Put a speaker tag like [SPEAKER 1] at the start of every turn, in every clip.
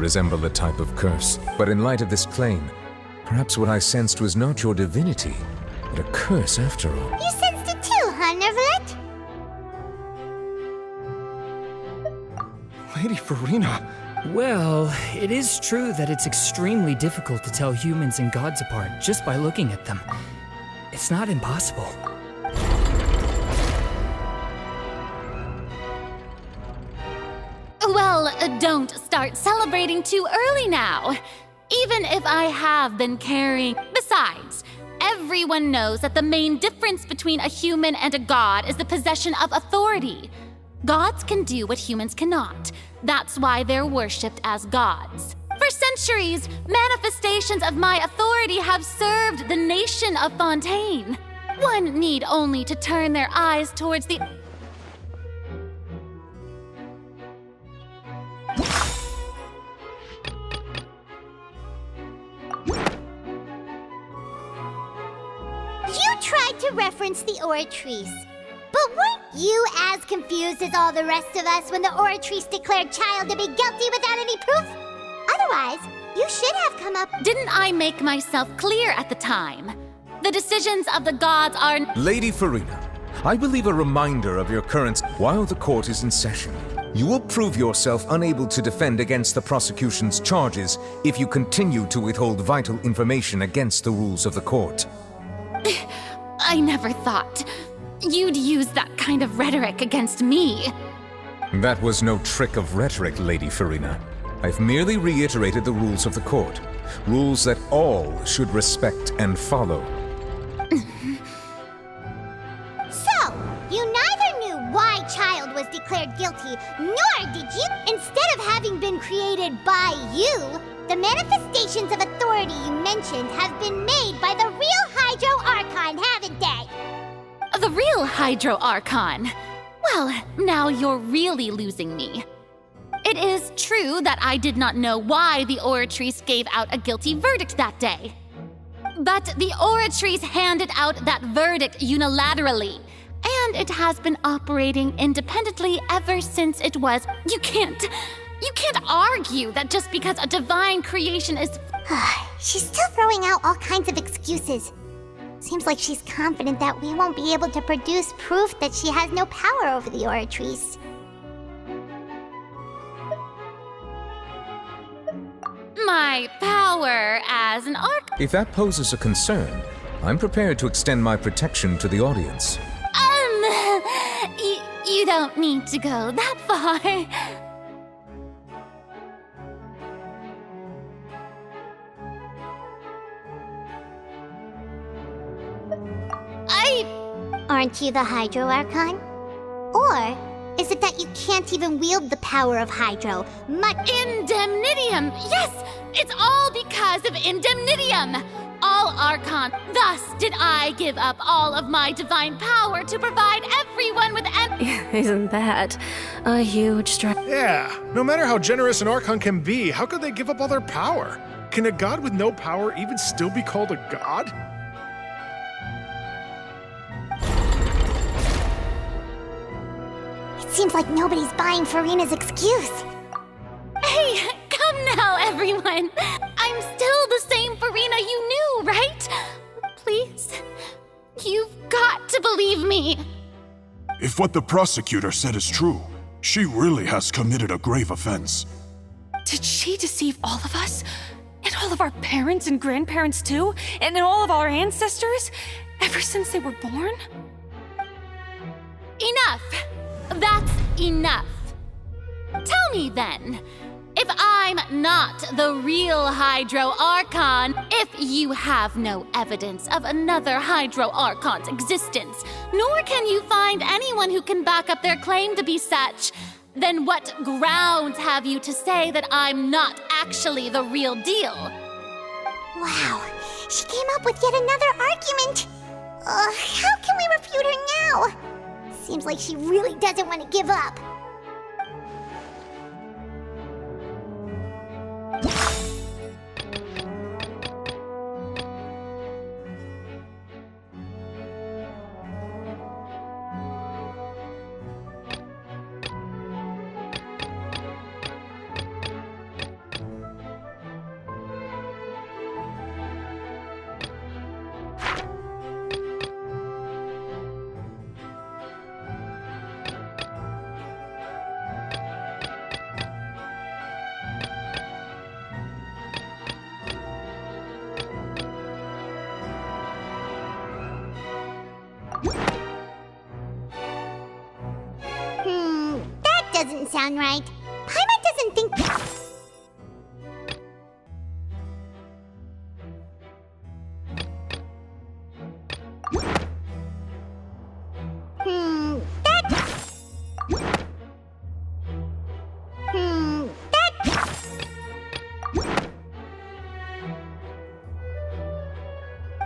[SPEAKER 1] resemble a type of curse. But in light of this claim, perhaps what I sensed was not your divinity, but a curse after all.
[SPEAKER 2] You sensed it too, huh, Nervalet?
[SPEAKER 3] Lady Farina.
[SPEAKER 4] Well, it is true that it's extremely difficult to tell humans and gods apart just by looking at them. It's not impossible.
[SPEAKER 5] Well, don't start celebrating too early now. Even if I have been carrying... Besides, everyone knows that the main difference between a human and a god is the possession of authority. Gods can do what humans cannot. That's why they're worshipped as gods. For centuries, manifestations of my authority have served the nation of Fontaine. One need only to turn their eyes towards the...
[SPEAKER 2] You tried to reference the Oratrice. But weren't you as confused as all the rest of us when the Oratrice declared Child to be guilty without any proof? Otherwise, you should have come up...
[SPEAKER 5] Didn't I make myself clear at the time? The decisions of the gods are...
[SPEAKER 1] Lady Farina, I believe a reminder of your current... While the court is in session, you will prove yourself unable to defend against the prosecution's charges if you continue to withhold vital information against the rules of the court.
[SPEAKER 5] I never thought you'd use that kind of rhetoric against me.
[SPEAKER 1] That was no trick of rhetoric, Lady Farina. I've merely reiterated the rules of the court. Rules that all should respect and follow.
[SPEAKER 2] So, you neither knew why Child was declared guilty, nor did you. Instead of having been created by you, the manifestations of authority you mentioned have been made by the real Hydro Archon, haven't they?
[SPEAKER 5] The real Hydro Archon? Well, now you're really losing me. It is true that I did not know why the Oratrice gave out a guilty verdict that day. But the Oratrice handed out that verdict unilaterally, and it has been operating independently ever since it was. You can't argue that just because a divine creation is...
[SPEAKER 2] She's still throwing out all kinds of excuses. Seems like she's confident that we won't be able to produce proof that she has no power over the Oratrice.
[SPEAKER 5] My power as an
[SPEAKER 1] If that poses a concern, I'm prepared to extend my protection to the audience.
[SPEAKER 5] You don't need to go that far.
[SPEAKER 2] Aren't you the Hydro Archon? Or is it that you can't even wield the power of Hydro?
[SPEAKER 5] Indemnitium! Yes! It's all because of Indemnitium! All Archon. Thus did I give up all of my divine power to provide everyone with
[SPEAKER 6] Isn't that a huge strike?
[SPEAKER 3] Yeah, no matter how generous an Archon can be, how could they give up all their power? Can a god with no power even still be called a god?
[SPEAKER 2] Seems like nobody's buying Farina's excuse.
[SPEAKER 5] Hey, come now, everyone! I'm still the same Farina you knew, right? Please, you've got to believe me.
[SPEAKER 7] If what the prosecutor said is true, she really has committed a grave offense.
[SPEAKER 6] Did she deceive all of us? And all of our parents and grandparents too? And all of our ancestors? Ever since they were born?
[SPEAKER 5] Enough! That's enough. Tell me then, if I'm not the real Hydro Archon, if you have no evidence of another Hydro Archon's existence, nor can you find anyone who can back up their claim to be such, then what grounds have you to say that I'm not actually the real deal?
[SPEAKER 2] Wow, she came up with yet another argument. How can we refute her now? Seems like she really doesn't want to give up. sound right. Paimon doesn't think...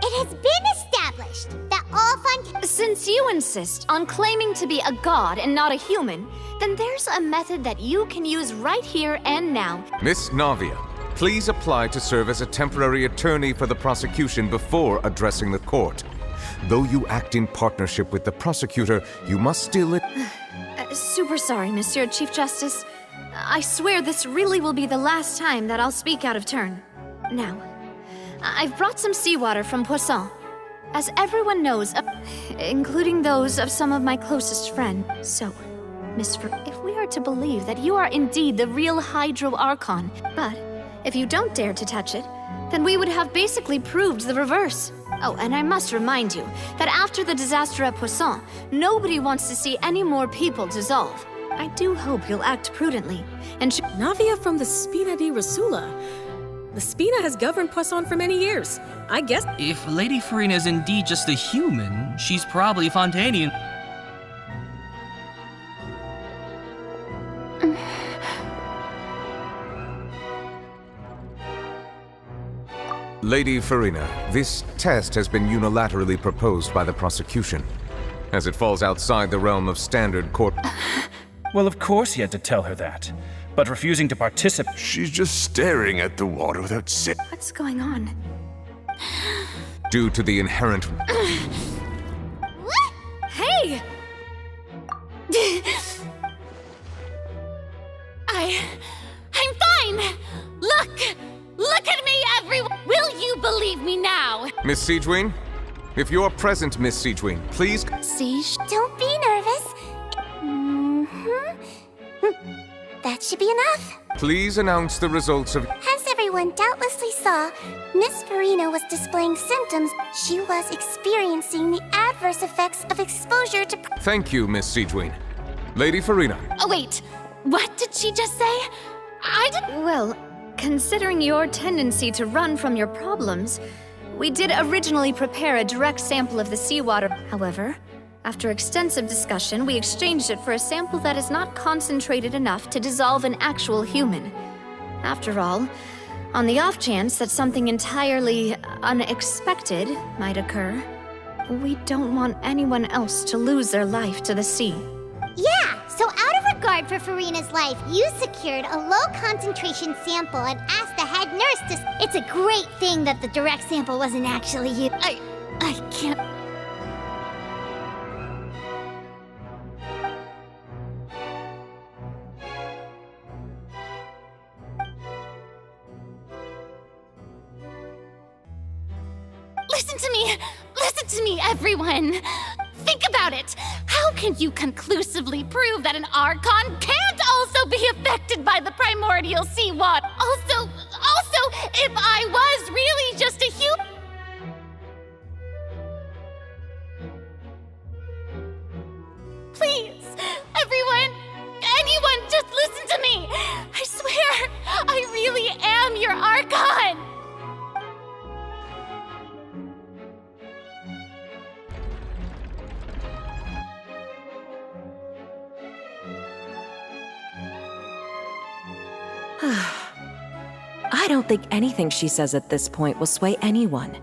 [SPEAKER 2] It has been established that all fun...
[SPEAKER 8] Since you insist on claiming to be a god and not a human, then there's a method that you can use right here and now.
[SPEAKER 1] Miss Navia, please apply to serve as a temporary attorney for the prosecution before addressing the court. Though you act in partnership with the prosecutor, you must still...
[SPEAKER 8] Super sorry, Monsieur Chief Justice. I swear this really will be the last time that I'll speak out of turn. Now, I've brought some seawater from Poisson. As everyone knows, including those of some of my closest friends. So, if we are to believe that you are indeed the real Hydro Archon, but if you don't dare to touch it, then we would have basically proved the reverse. Oh, and I must remind you that after the disaster at Poisson, nobody wants to see any more people dissolve. I do hope you'll act prudently, and
[SPEAKER 9] Navia from the Spina di Rasula. The Spina has governed Poisson for many years. I guess...
[SPEAKER 10] If Lady Farina is indeed just a human, she's probably Fontanian.
[SPEAKER 1] Lady Farina, this test has been unilaterally proposed by the prosecution, as it falls outside the realm of standard court...
[SPEAKER 11] Well, of course he had to tell her that, but refusing to participate...
[SPEAKER 7] She's just staring at the water without
[SPEAKER 8] what's going on?
[SPEAKER 1] Due to the inherent...
[SPEAKER 2] What?
[SPEAKER 8] Hey!
[SPEAKER 5] I'm fine! Look at me, everyone! Will you believe me now?
[SPEAKER 1] Miss Siegewien? If you're present, Miss Siegewien, please...
[SPEAKER 2] Siege, don't be nervous. That should be enough.
[SPEAKER 1] Please announce the results of...
[SPEAKER 2] As everyone doubtlessly saw, Miss Farina was displaying symptoms. She was experiencing the adverse effects of exposure to...
[SPEAKER 1] Thank you, Miss Siegewien. Lady Farina.
[SPEAKER 5] Oh, wait. What did she just say? I didn't...
[SPEAKER 8] Well, considering your tendency to run from your problems, we did originally prepare a direct sample of the seawater. However, after extensive discussion, we exchanged it for a sample that is not concentrated enough to dissolve an actual human. After all, on the off chance that something entirely unexpected might occur, we don't want anyone else to lose their life to the sea.
[SPEAKER 2] Yeah, so out of regard for Farina's life, you secured a low-concentration sample and asked the head nurse to... It's a great thing that the direct sample wasn't actually you.
[SPEAKER 5] I can't... Listen to me, everyone! Think about it! How can you conclusively prove that an Archon can't also be affected by the primordial seawater? Also, if I was really just a human... Please, anyone, just listen to me! I swear, I really am your Archon!
[SPEAKER 9] I don't think anything she says at this point will sway anyone.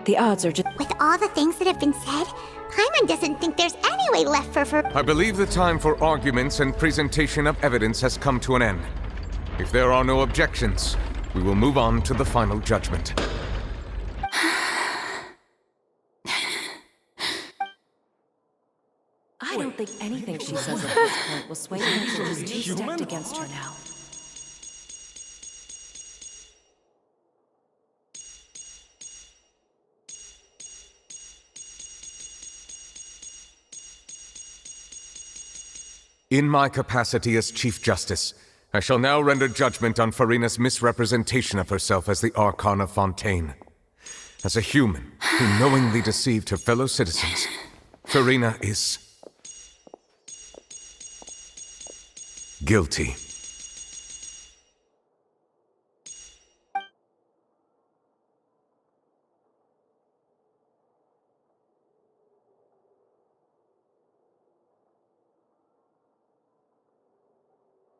[SPEAKER 9] The odds are just...
[SPEAKER 2] With all the things that have been said, Paimon doesn't think there's any way left for...
[SPEAKER 1] I believe the time for arguments and presentation of evidence has come to an end. If there are no objections, we will move on to the final judgment.
[SPEAKER 9] I don't think anything she says at this point will sway anyone who's two-stepped against her now.
[SPEAKER 1] In my capacity as Chief Justice, I shall now render judgment on Farina's misrepresentation of herself as the Archon of Fontaine. As a human who knowingly deceived her fellow citizens, Farina is... guilty.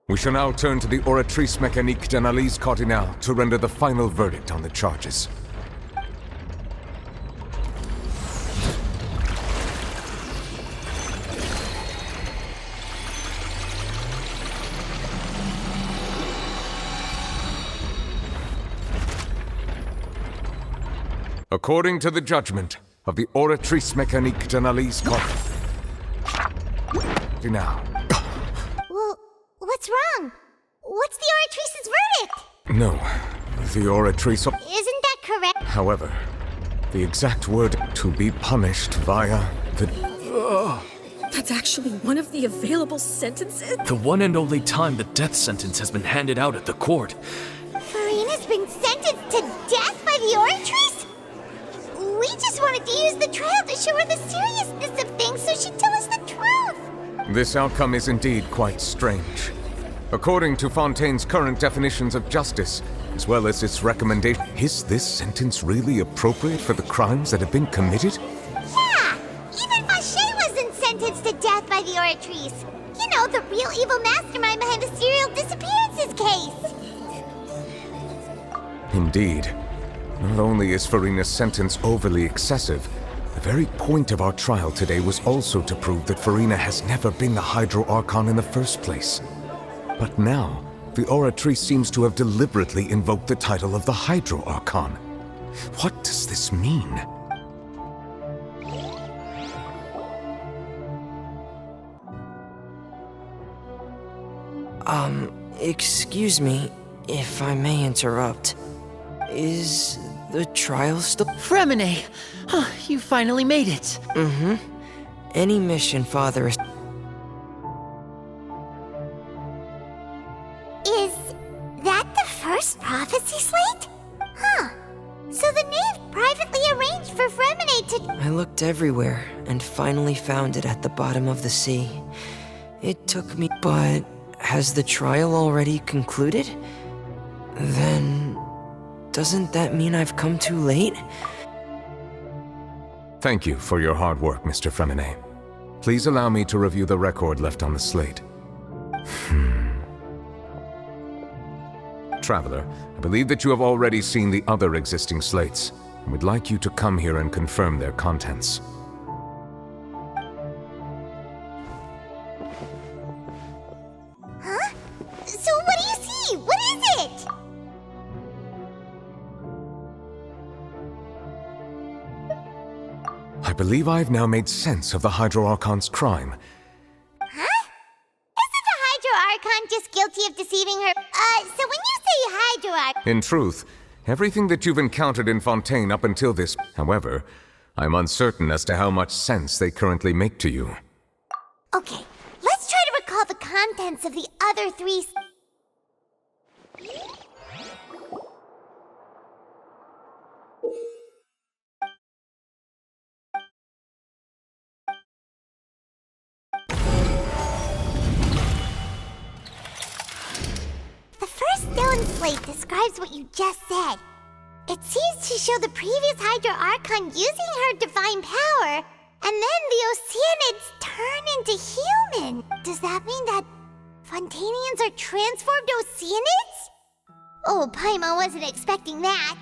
[SPEAKER 1] We shall now turn to the Oratrice Mécanique d'Analyse Cardinale to render the final verdict on the charges. According to the judgment of the Oratrice Mécanique d'Analyse Cardinale.
[SPEAKER 2] Well, what's wrong? What's the Oratrice's verdict?
[SPEAKER 1] No, the Oratrice...
[SPEAKER 2] Isn't that correct?
[SPEAKER 1] However, the exact word to be punished via the...
[SPEAKER 12] That's actually one of the available sentences?
[SPEAKER 13] The one and only time the death sentence has been handed out at the court.
[SPEAKER 2] Farina's been sentenced to death by the Oratrice? We just wanted to use the trial to show her the seriousness of things so she'd tell us the truth.
[SPEAKER 1] This outcome is indeed quite strange. According to Fontaine's current definitions of justice, as well as its recommendation, is this sentence really appropriate for the crimes that have been committed?
[SPEAKER 2] Yeah! Even Fauché wasn't sentenced to death by the Oratrice. You know, the real evil mastermind behind the serial disappearances case.
[SPEAKER 1] Indeed. Not only is Farina's sentence overly excessive, the very point of our trial today was also to prove that Farina has never been the Hydro Archon in the first place. But now, the Oratrice seems to have deliberately invoked the title of the Hydro Archon. What does this mean?
[SPEAKER 14] Excuse me, if I may interrupt. Is the trial still—
[SPEAKER 15] Fremine! You finally made it!
[SPEAKER 14] Mm-hmm. Any mission, Father—
[SPEAKER 2] Is that the first prophecy slate? Huh. So the knave privately arranged for Fremine to—
[SPEAKER 14] I looked everywhere and finally found it at the bottom of the sea. It took me— But has the trial already concluded? Then— doesn't that mean I've come too late?
[SPEAKER 1] Thank you for your hard work, Mr. Fremine. Please allow me to review the record left on the slate. Traveler, I believe that you have already seen the other existing slates, and would like you to come here and confirm their contents.
[SPEAKER 2] Huh? So what do you see? What is it?
[SPEAKER 1] I believe I have now made sense of the Hydro Archon's crime.
[SPEAKER 2] Huh? Isn't the Hydro Archon just guilty of deceiving her? So when you say Hydro Archon—
[SPEAKER 1] In truth, everything that you've encountered in Fontaine up until this— However, I'm uncertain as to how much sense they currently make to you.
[SPEAKER 2] Okay, let's try to recall the contents of the other three— The first stone slate describes what you just said. It seems to show the previous Hydro Archon using her divine power, and then the Oceanids turn into human. Does that mean that Fontanians are transformed Oceanids? Oh, Paimon wasn't expecting that.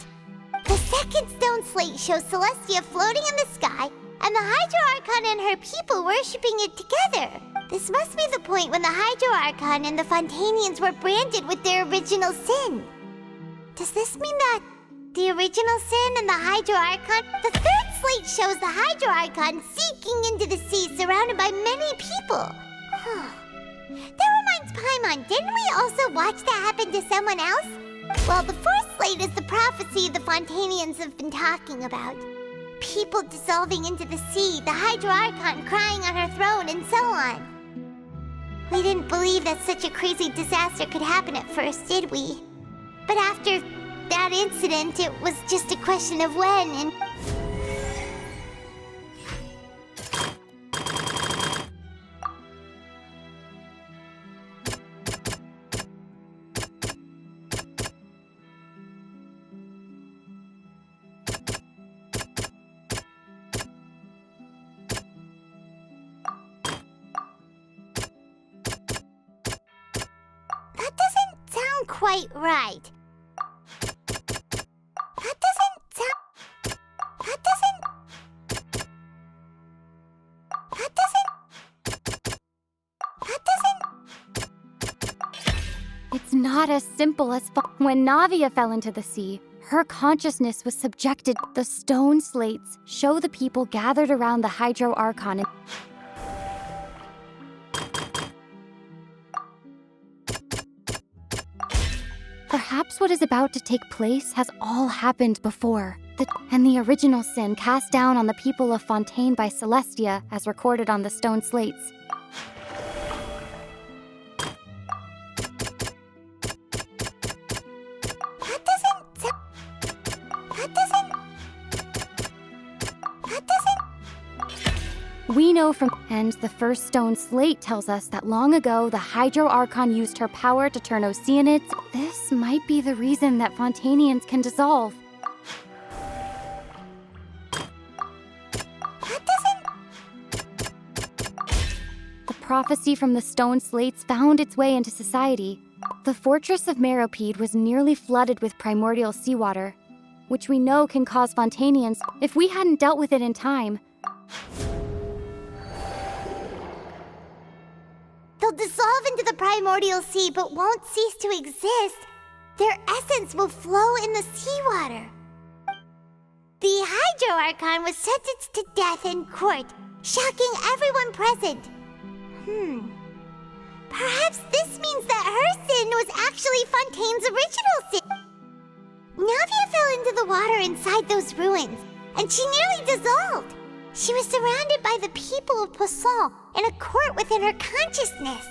[SPEAKER 2] The second stone slate shows Celestia floating in the sky, and the Hydro Archon and her people worshipping it together. This must be the point when the Hydro Archon and the Fontanians were branded with their original sin. Does this mean that the original sin and the Hydro Archon— The third slate shows the Hydro Archon sinking into the sea surrounded by many people. That reminds Paimon, didn't we also watch that happen to someone else? Well, the fourth slate is the prophecy the Fontanians have been talking about. People dissolving into the sea, the Hydro Archon crying on her throne, and so on. We didn't believe that such a crazy disaster could happen at first, did we? But after that incident, it was just a question of when, and... quite right. That doesn't sound... That doesn't... That doesn't... That doesn't...
[SPEAKER 5] It's not as simple as when Navia fell into the sea. Her consciousness was subjected. The stone slates show the people gathered around the Hydro Archon. Perhaps what is about to take place has all happened before. And the original sin cast down on the people of Fontaine by Celestia, as recorded on the stone slates. We know from, and the first stone slate tells us that long ago the Hydro Archon used her power to turn Oceanids. This might be the reason that Fontainians can dissolve. The prophecy from the stone slates found its way into society. The fortress of Meropide was nearly flooded with primordial seawater, which we know can cause Fontainians if we hadn't dealt with it in time.
[SPEAKER 2] They'll dissolve into the primordial sea but won't cease to exist. Their essence will flow in the seawater. The Hydro Archon was sentenced to death in court, shocking everyone present. Perhaps this means that her sin was actually Fontaine's original sin. Navia fell into the water inside those ruins, and she nearly dissolved. She was surrounded by the people of Poisson in a court within her consciousness,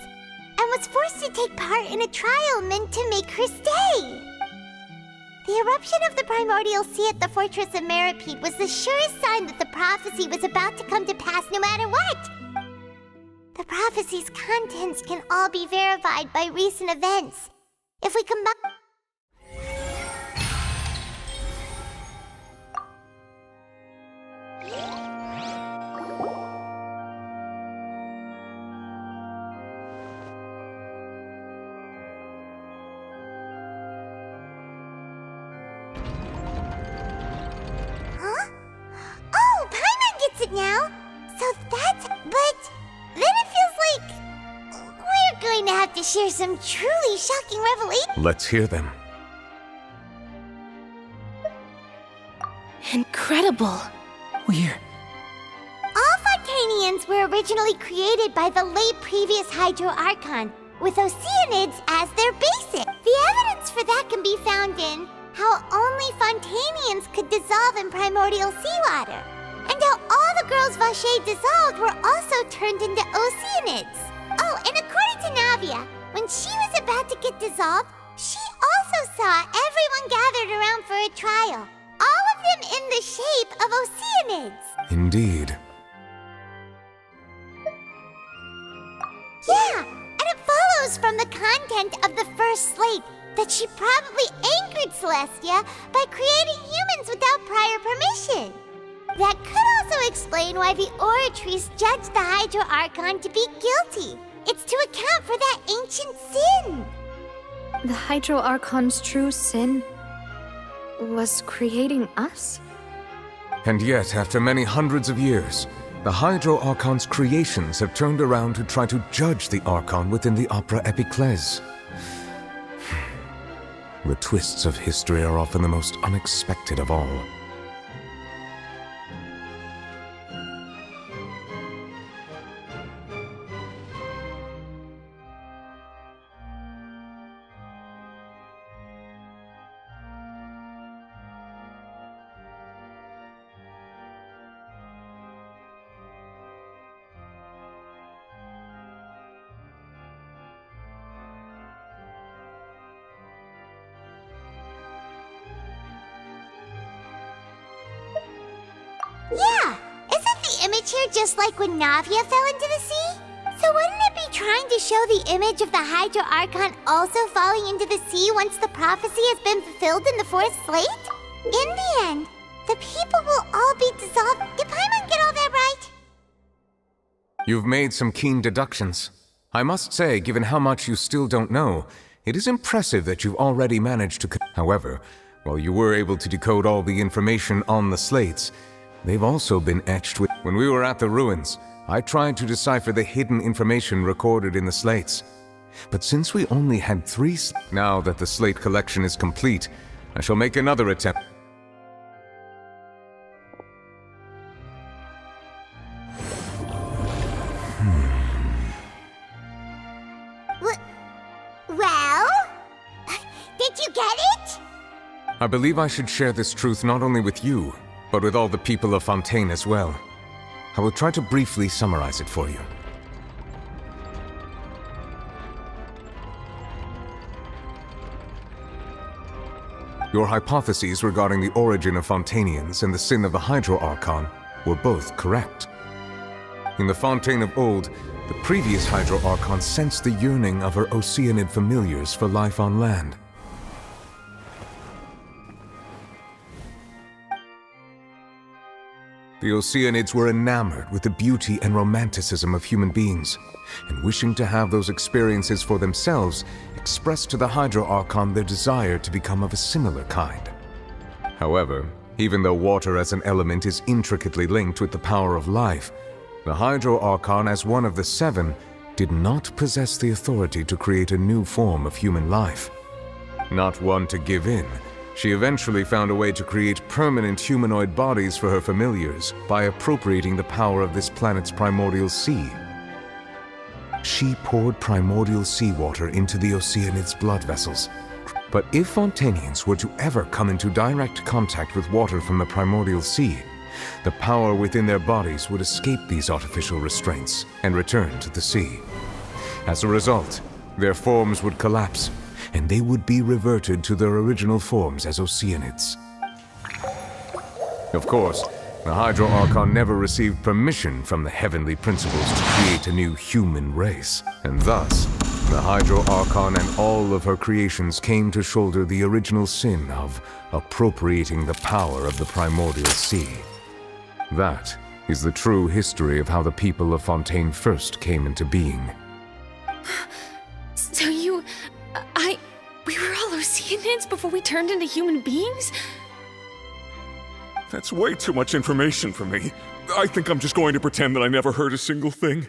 [SPEAKER 2] and was forced to take part in a trial meant to make her stay. The eruption of the primordial sea at the fortress of Meropide was the surest sign that the prophecy was about to come to pass no matter what. The prophecy's contents can all be verified by recent events. If we combine... now, so that's... But then it feels like we're going to have to share some truly shocking revelations.
[SPEAKER 1] Let's hear them.
[SPEAKER 12] Incredible.
[SPEAKER 2] All Fontainians were originally created by the late previous Hydro Archon, with Oceanids as their basis. The evidence for that can be found in how only Fontainians could dissolve in primordial seawater, and how all the girls Vacher dissolved were also turned into Oceanids. Oh, and according to Navia, when she was about to get dissolved, she also saw everyone gathered around for a trial, all of them in the shape of Oceanids.
[SPEAKER 1] Indeed.
[SPEAKER 2] Yeah, and it follows from the content of the first slate that she probably angered Celestia by creating humans without prior permission. That could also explain why the Oratries judged the Hydro Archon to be guilty. It's to account for that ancient sin.
[SPEAKER 8] The Hydro Archon's true sin was creating us?
[SPEAKER 1] And yet, after many hundreds of years, the Hydro Archon's creations have turned around to try to judge the Archon within the Opera Epiclese. The twists of history are often the most unexpected of all.
[SPEAKER 2] Yeah, isn't the image here just like when Navia fell into the sea? So wouldn't it be trying to show the image of the Hydro Archon also falling into the sea once the prophecy has been fulfilled in the fourth slate? In the end, the people will all be dissolved. Did Paimon get all that right?
[SPEAKER 1] You've made some keen deductions. I must say, given how much you still don't know, It is impressive that you've already managed to... However, while you were able to decode all the information on the slates, they've also been etched with... When we were at the ruins, I tried to decipher the hidden information recorded in the slates. But since we only had 3... Now that the slate collection is complete, I shall make another attempt.
[SPEAKER 2] Well? Did you get it?
[SPEAKER 1] I believe I should share this truth not only with you, but with all the people of Fontaine as well. I will try to briefly summarize it for you. Your hypotheses regarding the origin of Fontainians and the sin of the Hydro Archon were both correct. In the Fontaine of old, the previous Hydro Archon sensed the yearning of her Oceanid familiars for life on land. The Oceanids were enamored with the beauty and romanticism of human beings, and wishing to have those experiences for themselves, expressed to the Hydro Archon their desire to become of a similar kind. However, even though water as an element is intricately linked with the power of life, the Hydro Archon, as one of the 7, did not possess the authority to create a new form of human life. Not one to give in, she eventually found a way to create permanent humanoid bodies for her familiars by appropriating the power of this planet's primordial sea. She poured primordial seawater into the Oceanids' blood vessels. But if Fontainians were to ever come into direct contact with water from the primordial sea, the power within their bodies would escape these artificial restraints and return to the sea. As a result, their forms would collapse, and they would be reverted to their original forms as Oceanids. Of course, the Hydro Archon never received permission from the heavenly principles to create a new human race, and thus, the Hydro Archon and all of her creations came to shoulder the original sin of appropriating the power of the primordial sea. That is the true history of how the people of Fontaine first came into being.
[SPEAKER 6] So we were all Oceanids before we turned into human beings?
[SPEAKER 16] That's way too much information for me. I think I'm just going to pretend that I never heard a single thing.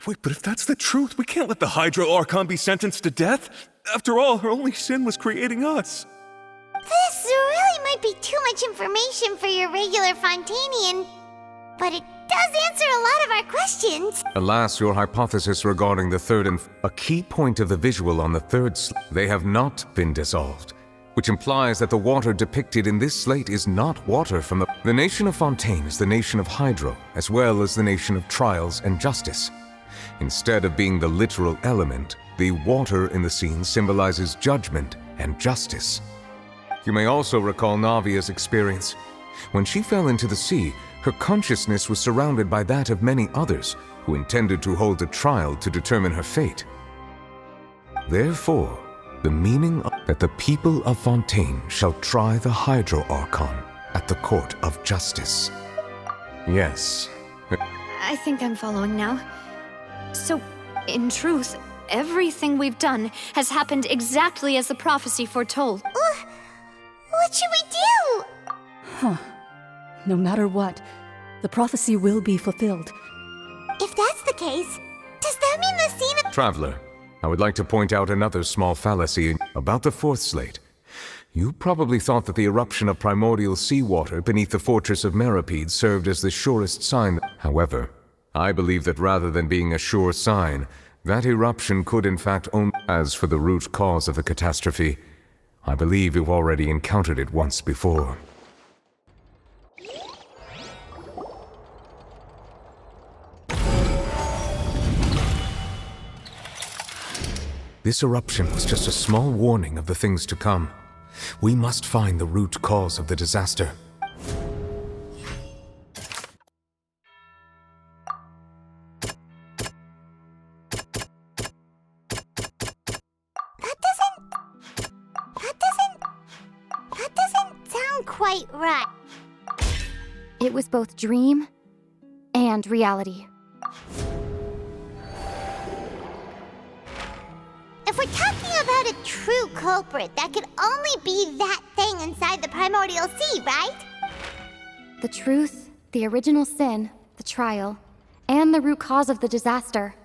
[SPEAKER 16] Wait, but if that's the truth, we can't let the Hydro Archon be sentenced to death. After all, her only sin was creating us.
[SPEAKER 2] This really might be too much information for your regular Fontainian, but it does answer a lot of our questions.
[SPEAKER 1] Alas, your hypothesis regarding the third and a key point of the visual on the third they have not been dissolved, which implies that the water depicted in this slate is not water from the nation of Fontaine is the nation of Hydro, as well as the nation of Trials and Justice. Instead of being the literal element, the water in the scene symbolizes judgment and justice. You may also recall Navia's experience. When she fell into the sea, her consciousness was surrounded by that of many others who intended to hold a trial to determine her fate. Therefore, the meaning that the people of Fontaine shall try the Hydro Archon at the court of justice. Yes.
[SPEAKER 8] I think I'm following now. So, in truth, everything we've done has happened exactly as the prophecy foretold.
[SPEAKER 2] What should we do?
[SPEAKER 12] Huh. No matter what, the prophecy will be fulfilled.
[SPEAKER 2] If that's the case, does that mean the scene of...
[SPEAKER 1] Traveler, I would like to point out another small fallacy about the fourth slate. You probably thought that the eruption of primordial seawater beneath the fortress of Meripede served as the surest sign. However, I believe that rather than being a sure sign, that eruption could in fact only... As for the root cause of the catastrophe, I believe you've already encountered it once before. This eruption was just a small warning of the things to come. We must find the root cause of the disaster.
[SPEAKER 2] That doesn't sound quite right.
[SPEAKER 5] It was both dream and reality.
[SPEAKER 2] if we're talking about a true culprit, that could only be that thing inside the Primordial Sea, right?
[SPEAKER 5] The truth, the original sin, the trial, and the root cause of the disaster.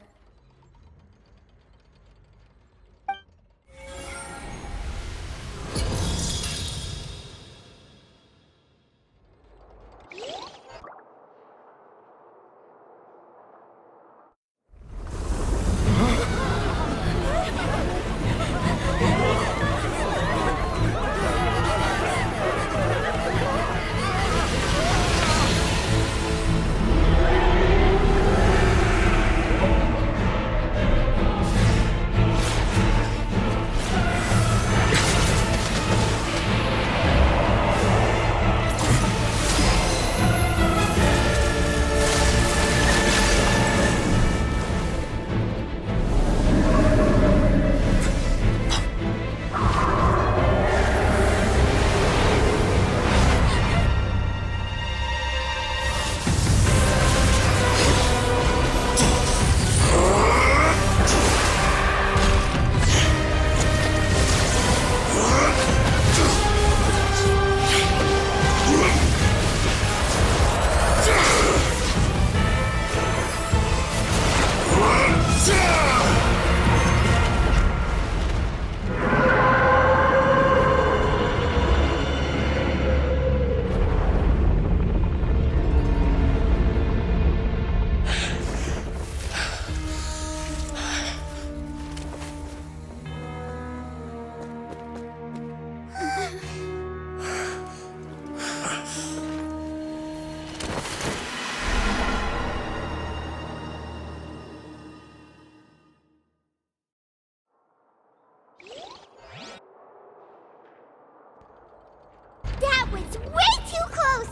[SPEAKER 2] That was way too close!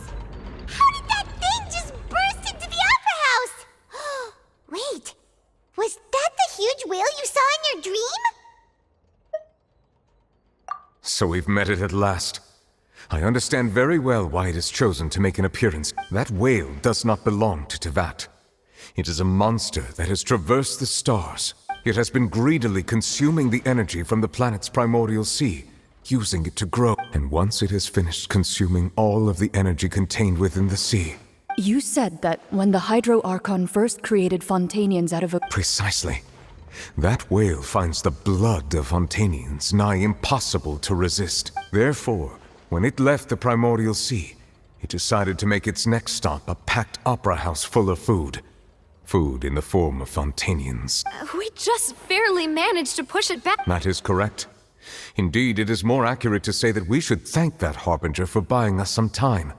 [SPEAKER 2] How did that thing just burst into the Opera House? Wait, was that the huge whale you saw in your dream?
[SPEAKER 1] So we've met it at last. I understand very well why it has chosen to make an appearance. That whale does not belong to Tevat. It is a monster that has traversed the stars. It has been greedily consuming the energy from the planet's primordial sea, using it to grow. And once it has finished consuming all of the energy contained within the sea...
[SPEAKER 12] You said that when the Hydro Archon first created Fontanians out of a...
[SPEAKER 1] Precisely. That whale finds the blood of Fontanians nigh impossible to resist. Therefore, when it left the primordial sea, it decided to make its next stop a packed opera house full of food. Food in the form of Fontanians.
[SPEAKER 8] We just barely managed to push it back.
[SPEAKER 1] That is correct. Indeed, it is more accurate to say that we should thank that Harbinger for buying us some time.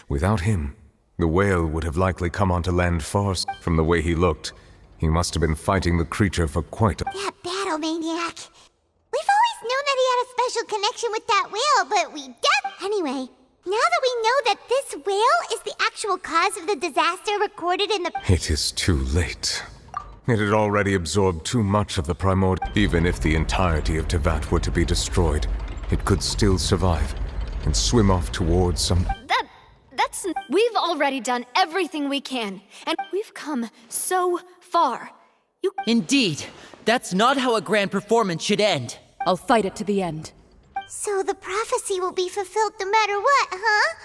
[SPEAKER 1] Without him, the whale would have likely come onto land fast. From the way he looked, he must have been fighting the creature for quite a...
[SPEAKER 2] That battle maniac. We've always known that he had a special connection with that whale, but we don't... Anyway, now that we know that this whale is the actual cause of the disaster recorded in the...
[SPEAKER 1] It is too late. It had already absorbed too much of the primordial. Even if the entirety of Tevat were to be destroyed, it could still survive and swim off towards some...
[SPEAKER 8] That's... We've already done everything we can, and we've come so far.
[SPEAKER 15] Indeed. That's not how a grand performance should end.
[SPEAKER 12] I'll fight it to the end.
[SPEAKER 2] So the prophecy will be fulfilled no matter what, huh?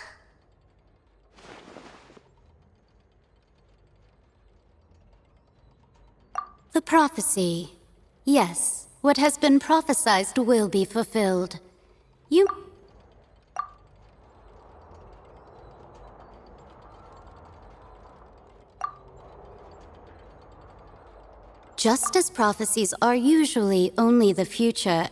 [SPEAKER 5] The prophecy. Yes, what has been prophesied will be fulfilled. You... Just as prophecies are usually only the future,